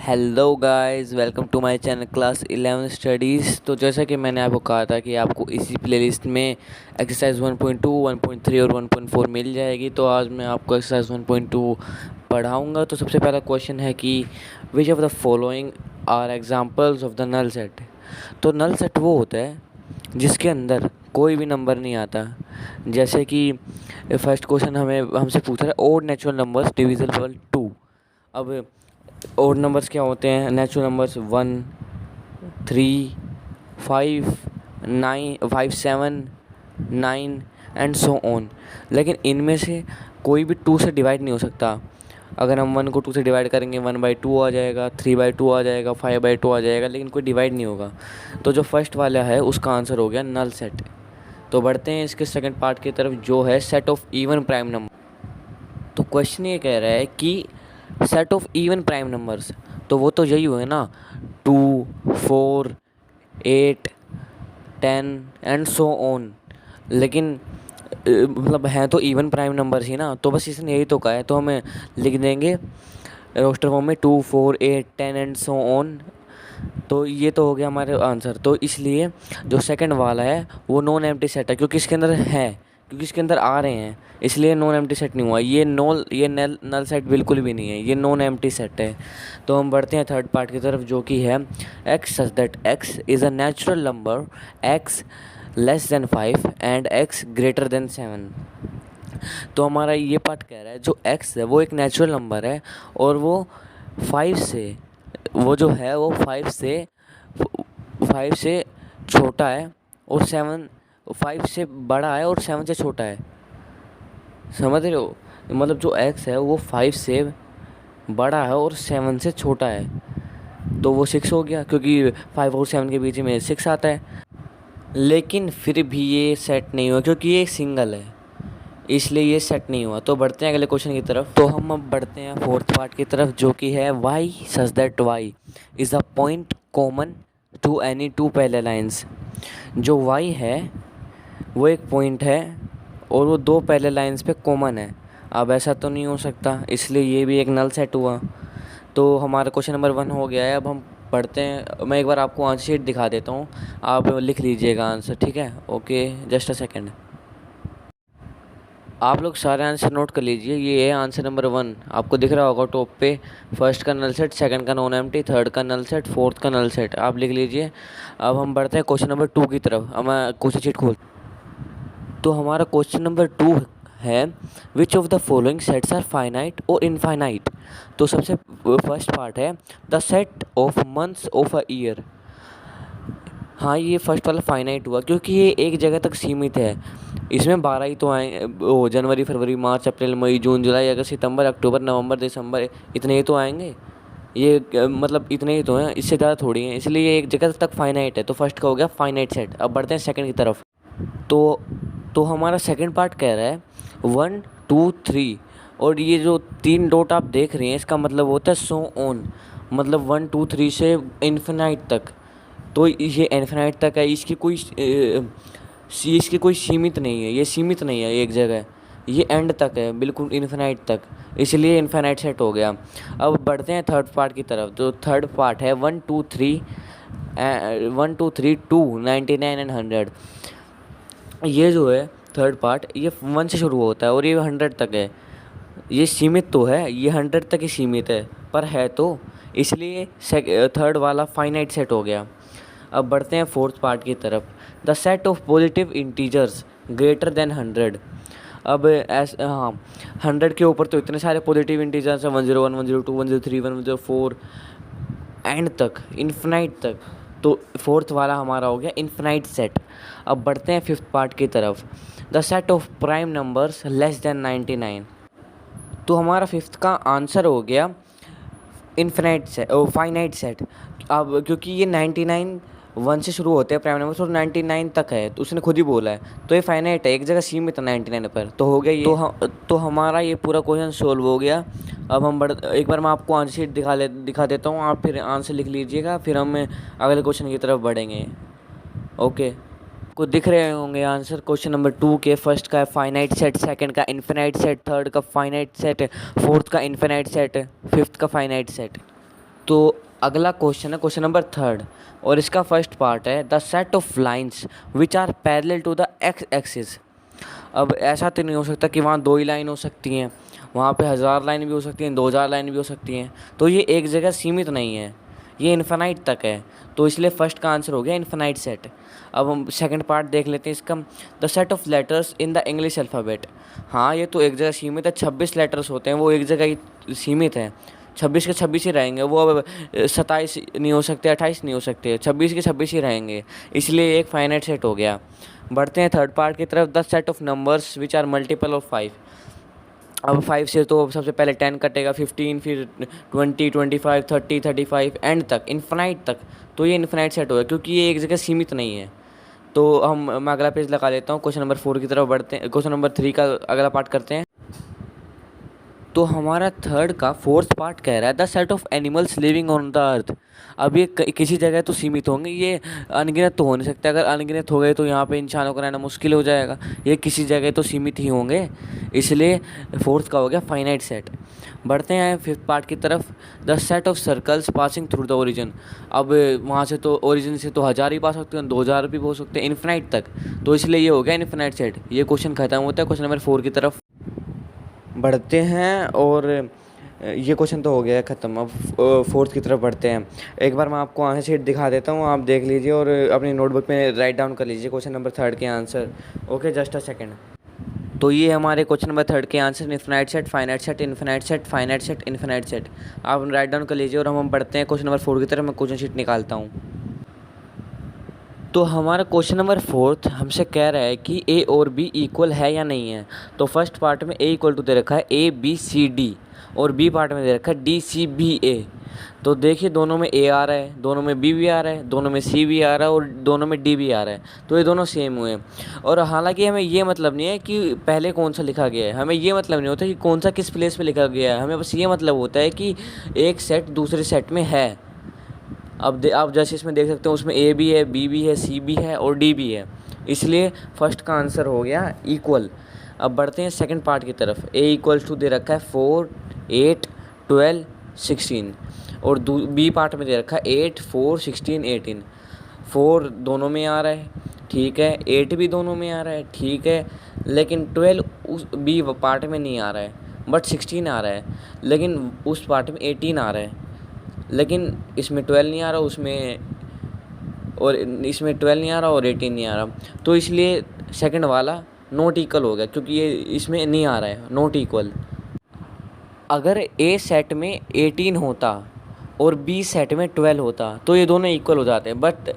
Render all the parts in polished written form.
Hello guys, welcome to my channel class 11 studies. तो जैसा कि मैंने आपको कहा था कि आपको इसी प्लेलिस्ट में एक्सरसाइज 1.2, 1.3 और 1.4 मिल जाएगी। तो आज मैं आपको एक्सरसाइज 1.2 पढ़ाऊँगा। तो सबसे पहला क्वेश्चन है कि which of the following are examples of the null set. तो नल सेट वो होता है जिसके अंदर कोई भी नंबर नहीं आता। जैसे कि फर्स्ट क्वेश्चन हमसे पूछा है ओड नेचुरल नंबर्स डिविजिबल 2। अब ओड नंबर्स क्या होते हैं? Natural numbers 1, 3, 5, 9, 5, 7, 9 and so on. लेकिन इनमें से कोई भी 2 से डिवाइड नहीं हो सकता। अगर हम 1 को 2 से डिवाइड करेंगे 1/2 आ जाएगा, 3/2 आ जाएगा, 5/2 आ जाएगा, लेकिन कोई डिवाइड नहीं होगा। तो जो फर्स्ट वाला है उसका आंसर हो गया नल सेट। तो बढ़ते हैं इसके सेकंड पार्ट की तरफ, जो है set of even prime number. तो क्वेश्चन ये कह रहा है कि set of even prime numbers, तो वो तो यही हुए ना, 2, 4, 8, 10 एंड सो ऑन। लेकिन मतलब हैं तो इवन प्राइम नंबर्स ही ना, तो बस इसने यही तो कहा है, तो हमें लिख देंगे रोस्टर फॉर्म में 2, 4, 8, 10 एंड सो ऑन। तो ये तो हो गया हमारे आंसर। तो इसलिए जो सेकंड वाला है वो नॉन एम्प्टी सेट है, क्योंकि इसके अंदर है, क्योंकि इसके अंदर आ रहे हैं, इसलिए नॉन एम्प्टी सेट नहीं हुआ। ये नल सेट बिल्कुल भी नहीं है, ये नॉन एम्प्टी सेट है। तो हम बढ़ते हैं थर्ड पार्ट की तरफ, जो कि है X such that X is a natural number, x less than 5 and x greater than 7। तो हमारा ये पार्ट कह रहा है जो एक्स है वो एक नेचुरल नंबर है, और वो 5 से, वो जो है वो 5 से छोटा है, और 5 से बड़ा है और 7 से छोटा है। समझ रहे हो? मतलब जो x है वो 5 से बड़ा है और 7 से छोटा है। तो वो 6 हो गया, क्योंकि 5 और 7 के बीच में 6 आता है। लेकिन फिर भी ये सेट नहीं हुआ, क्योंकि ये सिंगल है, इसलिए ये सेट नहीं हुआ। तो बढ़ते हैं अगले क्वेश्चन की तरफ। तो हम अब बढ़ते हैं फोर्थ पार्ट की तरफ, जो कि है y such that y is a point common to any 2 parallel lines. जो y है वो एक पॉइंट है और वो 2 पैरेलल लाइंस पे कॉमन है। अब ऐसा तो नहीं हो सकता, इसलिए ये भी एक नल सेट हुआ। तो हमारा क्वेश्चन नंबर 1 हो गया है। अब हम पढ़ते हैं। मैं एक बार आपको आंसर शीट दिखा देता हूँ, आप लिख लीजिएगा आंसर, ठीक है? Okay, just a second. आप लोग सारे आंसर नोट कर लीजिए। ये है आंसर नंबर 1, आपको दिख रहा होगा टॉप पे। फर्स्ट का नल सेट, सेकंड का नॉन एम्प्टी, थर्ड का नल सेट, फोर्थ का नल सेट, आप लिख लीजिए। अब हम बढ़ते हैं क्वेश्चन नंबर 2 की तरफ। अब मैं क्वेश्चन शीट खोल। तो हमारा क्वेश्चन नंबर 2 है which of the following sets are finite और इनफाइनाइट। तो सबसे फर्स्ट पार्ट है the set of months of a year. हाँ, ये फर्स्ट वाला फाइनाइट हुआ, क्योंकि ये एक जगह तक सीमित है। इसमें 12 ही तो आए, वो जनवरी, फरवरी, मार्च, अप्रैल, मई, जून, जुलाई, अगस्त, सितंबर, अक्टूबर, नवंबर, दिसंबर, इतने ही तो आएंगे। ये मतलब इतने ही तो हैं, इससे ज़्यादा थोड़ी हैं, इसलिए ये एक जगह तक फाइनाइट है। तो फर्स्ट का हो गया फाइनाइट सेट। अब बढ़ते हैं सेकंड की तरफ। तो हमारा सेकंड पार्ट कह रहा है 1, 2, 3, और ये जो 3 डॉट आप देख रहे हैं इसका मतलब होता है सो ऑन, मतलब 1, 2, 3 से इन्फिनाइट तक। तो ये इन्फिनाइट तक है, इसकी कोई सीमित नहीं है, ये सीमित नहीं है एक जगह, ये एंड तक है, बिल्कुल इन्फिनाइट तक, इसलिए इन्फिनाइट सेट हो गया। अब बढ़ते हैं थर्ड पार्ट की तरफ। तो थर्ड पार्ट है 1, 2, 3, 2, 99 एंड 100। ये जो है थर्ड पार्ट, ये 1 से शुरू होता है और ये 100 तक है। ये सीमित तो है, ये 100 तक ही सीमित है, पर है तो, इसलिए थर्ड वाला फाइनाइट सेट हो गया। अब बढ़ते हैं फोर्थ पार्ट की तरफ। The set of positive integers greater than 100। अब हाँ, 100 के ऊपर तो इतने सारे पॉजिटिव इंटीजर्स हैं, 101, 102, 103, 104 एंड तक, इन्फिनाइट तक। तो फोर्थ वाला हमारा हो गया इन्फिनाइट सेट। अब बढ़ते हैं फिफ्थ पार्ट की तरफ। The set of prime numbers less than 99। तो हमारा फिफ्थ का आंसर हो गया इन्फिनाइट सेट, फाइनाइट सेट। अब क्योंकि ये 99 1 से शुरू होते हैं प्राइम नंबर्स और 99 तक है, तो उसने खुद ही बोला है, तो ये फाइनाइट है, एक जगह सीमित है 99 पर। तो हो गया ये। तो हमारा ये पूरा क्वेश्चन सोल्व हो गया। अब हम एक बार मैं आपको आंसर शीट दिखा देता हूँ, आप फिर आंसर लिख लीजिएगा, फिर हम अगले क्वेश्चन की तरफ बढ़ेंगे। ओके, को दिख रहे होंगे आंसर क्वेश्चन नंबर 2 के। फर्स्ट का है फाइनाइट सेट, सेकंड का इन्फिनाइट सेट, थर्ड का फाइनाइट सेट, फोर्थ का इन्फिनाइट सेट, फिफ्थ का फाइनाइट सेट। तो अगला क्वेश्चन है क्वेश्चन नंबर थर्ड, और इसका फर्स्ट पार्ट है the set of lines which are parallel to the X axis. अब ऐसा तो नहीं हो सकता कि वहाँ दो ही लाइन हो सकती हैं, वहाँ पे 1000 लाइन भी हो सकती हैं, 2000 लाइन भी हो सकती हैं, तो ये एक जगह सीमित नहीं है, ये इन्फिनाइट तक है। तो इसलिए फर्स्ट का आंसर हो गया इन्फिनाइट सेट। अब हम सेकंड पार्ट देख लेते हैं इसका, the set of letters in the English alphabet. हाँ, ये तो एक जगह सीमित है, 26 लेटर्स होते हैं, वो एक जगह ही सीमित है, 26 के 26 ही रहेंगे, वो अब 27 नहीं हो सकते, 28 नहीं हो सकते, 26 के 26 ही रहेंगे, इसलिए एक फाइनाइट सेट हो गया। बढ़ते हैं थर्ड पार्ट की तरफ, the set of numbers which are multiple of 5। अब 5 से तो सबसे पहले 10 कटेगा, 15, फिर 20, 25, 30, 35 एंड तक, इन्फिनाइट तक। तो ये इन्फिनाइट सेट होगा क्योंकि ये एक जगह सीमित नहीं है। तो मैं अगला पेज लगा लेता हूँ, क्वेश्चन नंबर 4 की तरफ बढ़ते हैं, क्वेश्चन नंबर 3 का अगला पार्ट करते हैं। तो हमारा थर्ड का फोर्थ पार्ट कह रहा है the set of animals living on the earth. अब ये किसी जगह तो सीमित होंगे, ये अनगिनत तो हो नहीं सकते, अगर अनगिनत हो गए तो यहाँ पे इंसानों का रहना मुश्किल हो जाएगा, ये किसी जगह तो सीमित ही होंगे, इसलिए फोर्थ का हो गया फाइनाइट सेट। बढ़ते हैं फिफ्थ पार्ट की तरफ, the set of circles passing through the origin. अब वहाँ से तो ओरिजिन से तो 1000 ही पास सकते हैं, 2000 भी हो सकते हैं, इन्फिनाइट तक, तो इसलिए ये हो गया इन्फिनाइट सेट। ये क्वेश्चन खत्म होता है क्वेश्चन नंबर 4 की तरफ बढ़ते हैं, और ये क्वेश्चन तो हो गया है ख़त्म। अब फोर्थ की तरफ बढ़ते हैं। एक बार मैं आपको आंसर शीट दिखा देता हूँ, आप देख लीजिए और अपनी नोटबुक में राइट डाउन कर लीजिए क्वेश्चन नंबर थर्ड के answer. Okay, just a second. तो ये हमारे क्वेश्चन नंबर थर्ड के answer, infinite set, finite set, infinite set, finite set, infinite set. आप राइट डाउन कर लीजिए और हम बढ़ते हैं क्वेश्चन नंबर 4 की तरफ। मैं क्वेश्चन शीट निकालता हूँ। तो हमारा क्वेश्चन नंबर फोर्थ हमसे कह रहा है कि ए और बी इक्वल है या नहीं है। तो फर्स्ट पार्ट में ए इक्वल टू दे रखा है ए बी सी डी, और बी पार्ट में दे रखा है डी सी बी ए। तो देखिए दोनों में ए आ रहा है, दोनों में बी भी आ रहा है, दोनों में सी भी आ रहा है और दोनों में डी भी आ रहा है, तो ये दोनों सेम हुए। और हालांकि हमें ये मतलब नहीं है कि पहले कौन सा लिखा गया है, हमें ये मतलब नहीं होता कि कौन सा किस प्लेस पे लिखा गया है, हमें बस ये मतलब होता है कि एक सेट दूसरे सेट में है। अब आप जैसे इसमें देख सकते हो, उसमें ए भी है, बी भी है, सी भी है और डी भी है, इसलिए फर्स्ट का आंसर हो गया इक्वल। अब बढ़ते हैं सेकंड पार्ट की तरफ। ए इक्वल्स टू दे रखा है 4, 8, 12, 16, और बी पार्ट में दे रखा है 8, 4, 16, 18। 4 दोनों में आ रहा है, ठीक है, 8 भी दोनों में आ रहा है, ठीक है, लेकिन 12 उस बी पार्ट में नहीं आ रहा है, बट 16 आ रहा है, लेकिन उस पार्ट में 18 आ रहा है, लेकिन इसमें 12 नहीं आ रहा, उसमें और इसमें 12 नहीं आ रहा और 18 नहीं आ रहा, तो इसलिए सेकंड वाला नॉट इक्वल हो गया, क्योंकि ये इसमें नहीं आ रहा है, नॉट इक्वल। अगर ए सेट में 18 होता और बी सेट में 12 होता तो ये दोनों इक्वल हो जाते हैं, बट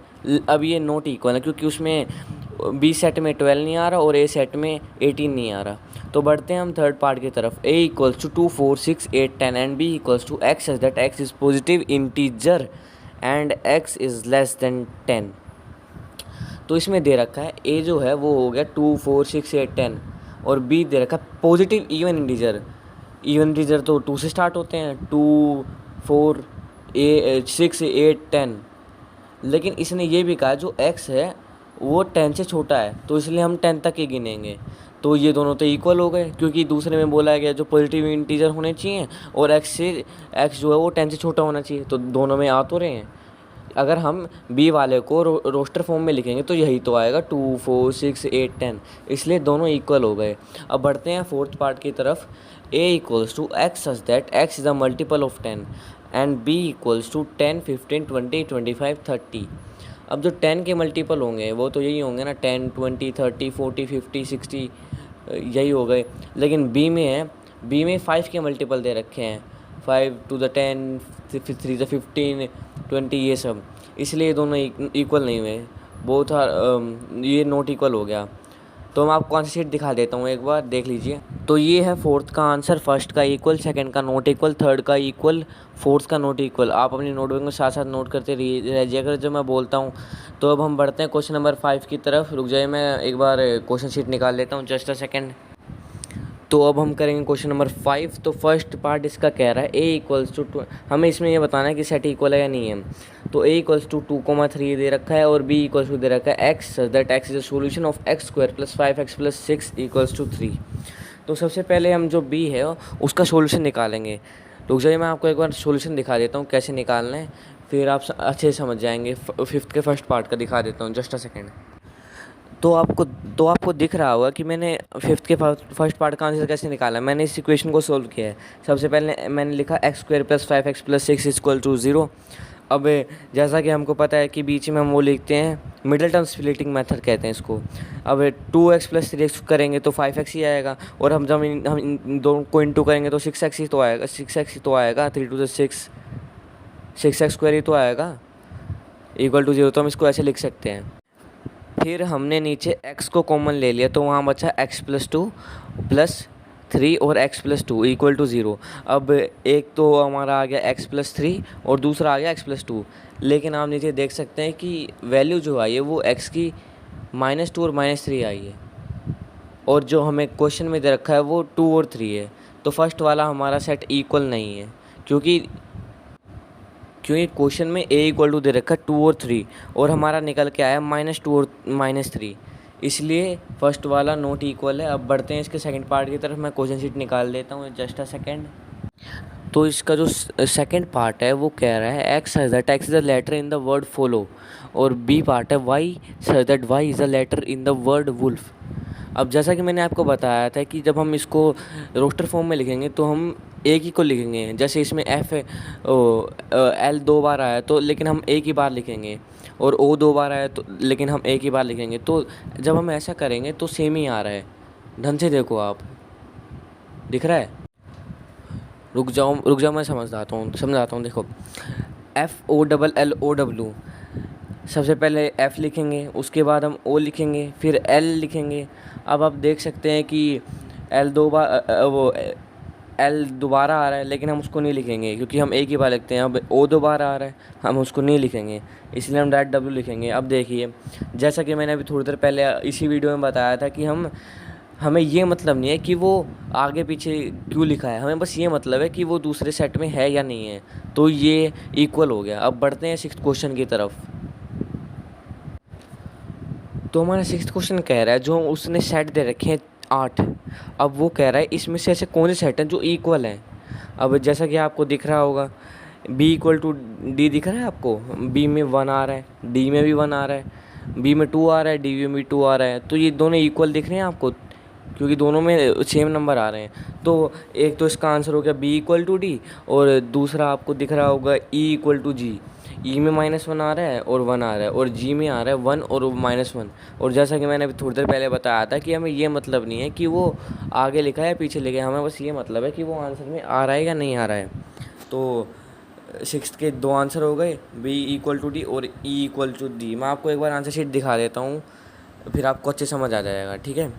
अब ये नॉट इक्वल है क्योंकि उसमें बी सेट में 12 नहीं आ रहा और ए सेट में 18 नहीं आ रहा। तो बढ़ते हैं हम थर्ड पार्ट की तरफ। A equals to 2, 4, 6, 8, 10 and B equals to X as that X is positive integer and X is less than 10। तो इसमें दे रखा है ए जो है वो हो गया 2, 4, 6, 8, 10, और बी दे रखा है positive even integer. Even integer तो 2 से स्टार्ट होते हैं, 2, 4, 6, 8, 10, लेकिन इसने ये भी कहा जो x है वो 10 से छोटा है, तो इसलिए हम 10 तक ही गिनेंगे। तो ये दोनों तो इक्वल हो गए, क्योंकि दूसरे में बोला गया जो पॉजिटिव इंटीजर होने चाहिए और x जो है वो 10 से छोटा होना चाहिए, तो दोनों में आ तो रहे हैं। अगर हम b वाले को रोस्टर फॉर्म में लिखेंगे तो यही तो आएगा 2, 4, 6, 8, 10, इसलिए दोनों इक्वल हो गए। अब बढ़ते हैं फोर्थ पार्ट की तरफ। a equals to X such that x is a multiple of 10 and b equals to 10, 15, 20, 25, 30। अब जो 10 के मल्टीपल होंगे वो तो यही होंगे ना, 10, 20, 30, 40, 50, 60, यही हो गए, लेकिन b में है, b में 5 के मल्टीपल दे रखे हैं, 5 to the 10, 3 to 15, 20, ये सब, इसलिए दोनों इक्वल नहीं हुए, बोथ आर ये नॉट इक्वल हो गया। तो मैं आपको आंसर शीट दिखा देता हूँ, एक बार देख लीजिए। तो ये है फोर्थ का आंसर, फर्स्ट का इक्वल, सेकंड का नॉट इक्वल, थर्ड का इक्वल, फोर्थ का नॉट इक्वल। आप अपनी नोटबुक में साथ साथ नोट करते रहिए अगर जब मैं बोलता हूँ। तो अब हम बढ़ते हैं क्वेश्चन नंबर 5 की तरफ। रुक जाइए, मैं एक बार क्वेश्चन शीट निकाल लेता हूँ, जस्ट अ सेकेंड। तो अब हम करेंगे क्वेश्चन नंबर 5। तो फर्स्ट पार्ट इसका कह रहा है ए इक्वल्स टू, हमें इसमें ये बताना है कि सेट इक्वल है या नहीं है। तो ए इक्वल्स टू 2,3 दे रखा है और बी इक्वल्स टू दे रखा है X that X is a solution of X square plus 5x plus 6 equals to 3। तो सबसे पहले हम जो बी है उसका सोल्यूशन निकालेंगे। रुक जाइए, मैं आपको एक बार सॉल्यूशन दिखा देता हूँ कैसे निकालना है, फिर आप अच्छे से समझ जाएंगे। फिफ्थ के फर्स्ट पार्ट का दिखा देता हूँ, जस्ट अ सेकेंड। तो आपको दिख रहा होगा कि मैंने फिफ्थ के फर्स्ट पार्ट का आंसर कैसे निकाला। मैंने इस इक्वेशन को सोल्व किया है। सबसे पहले मैंने लिखा X square plus 5x plus 6 equal to 0। अब जैसा कि हमको पता है कि बीच में हम वो लिखते हैं, मिडिल टर्म स्प्लिटिंग मेथड कहते हैं इसको। अब 2x प्लस 3x करेंगे तो 5x ही आएगा, और हम जब हम इन दोनों को इंटू करेंगे तो 6x ही तो आएगा, 6x ही तो आएगा, 3 टू 6, 6x स्क्वायर ही तो आएगा इक्वल टू 0। तो हम इसको ऐसे लिख सकते हैं। फिर हमने नीचे x को कॉमन ले लिया तो वहाँ बचा x प्लस 2 प्लस 3 और x प्लस 2 इक्वल टू 0। अब एक तो हमारा आ गया x प्लस 3 और दूसरा आ गया x प्लस 2, लेकिन आप नीचे देख सकते हैं कि वैल्यू जो आई है वो x की -2 और -3 आई है, और जो हमें क्वेश्चन में दे रखा है वो 2 और 3 है। तो फर्स्ट वाला हमारा सेट इक्वल नहीं है, क्योंकि क्वेश्चन में a इक्वल टू दे रखा है 2 और 3, और हमारा निकल के आया -2 और -3, इसलिए फर्स्ट वाला नॉट इक्वल है। अब बढ़ते हैं इसके सेकंड पार्ट की तरफ। मैं क्वेश्चन शीट निकाल देता हूँ, जस्ट अ सेकंड। तो इसका जो सेकंड पार्ट है वो कह रहा है X such that X is a letter in the word follow, और बी पार्ट है Y such that Y is a letter in the word wolf. अब जैसा कि मैंने आपको बताया था कि जब हम इसको रोस्टर फॉर्म में लिखेंगे तो हम एक ही को लिखेंगे। जैसे इसमें एफ है, एल 2 बार आया तो लेकिन हम एक ही बार लिखेंगे, और ओ 2 बार आया तो लेकिन हम एक ही बार लिखेंगे। तो जब हम ऐसा करेंगे तो सेम ही आ रहा है। ढंग से देखो, आप दिख रहा है? रुक जाओ, मैं समझाता हूँ। देखो, FOLLOW, सबसे पहले F लिखेंगे, उसके बाद हम O लिखेंगे, फिर L लिखेंगे। अब आप देख सकते हैं कि L 2 बार L दोबारा आ रहा है, लेकिन हम उसको नहीं लिखेंगे क्योंकि हम एक ही बार लिखते हैं। अब O दोबारा आ रहा है, हम उसको नहीं लिखेंगे, इसलिए हम डायरेक्ट W लिखेंगे। अब देखिए, जैसा कि मैंने अभी थोड़ी देर पहले इसी वीडियो में बताया था कि हमें ये मतलब नहीं है कि वो आगे पीछे क्यों लिखा है, हमें बस ये मतलब है कि वो दूसरे सेट में है या नहीं है। तो ये इक्वल हो गया। अब बढ़ते हैं सिक्स्थ क्वेश्चन की तरफ। तो हमारा सिक्स्थ क्वेश्चन कह रहा है जो उसने सेट दे रखे हैं 8। अब वो कह रहा है इसमें से ऐसे कौन से सेट हैं जो इक्वल हैं। अब जैसा कि आपको दिख रहा होगा, b इक्वल टू डी दिख रहा है आपको, b में 1 आ रहा है, d में भी 1 आ रहा है, b में 2 आ रहा है, d में भी 2 आ रहा है। तो ये दोनों इक्वल दिख रहे हैं आपको, क्योंकि दोनों में सेम नंबर आ रहे हैं। तो एक तो इसका आंसर हो गया b इक्वल टू डी, और दूसरा आपको दिख रहा होगा e इक्वल टू जी। ई में -1 आ रहा है और 1 आ रहा है, और जी में आ रहा है 1 और -1। और जैसा कि मैंने अभी थोड़ी देर पहले बताया था कि हमें ये मतलब नहीं है कि वो आगे लिखा है या पीछे लिखा है, हमें बस ये मतलब है कि वो आंसर में आ रहा है या नहीं आ रहा है। तो सिक्स्थ के 2 आंसर हो गए, बी इक्वल टू डी और ई इक्वल टू डी। मैं आपको एक बार आंसर शीट दिखा देता हूँ, फिर आपको अच्छे समझ आ जाएगा, ठीक है?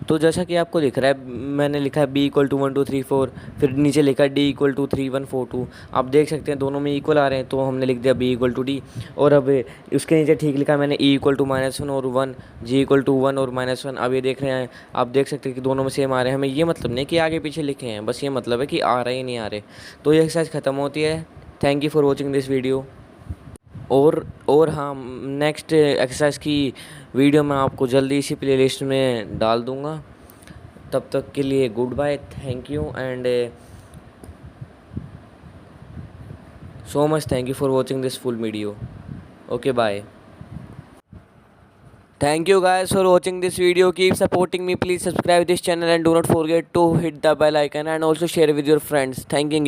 तो जैसा कि आपको दिख रहा है, मैंने लिखा है b इक्वल टू 1 2 3 4, फिर नीचे लिखा है d इक्वल टू 3 1 4 2। आप देख सकते हैं दोनों में इक्वल आ रहे हैं, तो हमने लिख दिया b इक्वल टू डी। और अब उसके नीचे ठीक लिखा है मैंने e इक्वल टू -1 और 1, g इक्वल टू 1 और -1। अब ये देख रहे हैं, आप देख सकते हैं कि दोनों में सेम आ रहे हैं। हमें ये मतलब नहीं कि आगे पीछे लिखे हैं, बस ये मतलब है कि आ रहे ही नहीं आ रहे। तो ये एक्सरसाइज ख़त्म होती है। Thank you for watching this video. और हाँ, नेक्स्ट एक्सरसाइज की वीडियो मैं आपको जल्दी इसी प्लेलिस्ट में डाल दूँगा। तब तक के लिए good bye, thank you and so much thank you for watching this full video. Okay, bye. Thank you guys for watching this video. Keep supporting me. Please subscribe this channel and do not forget to hit the bell icon and also share with your friends. Thanking you.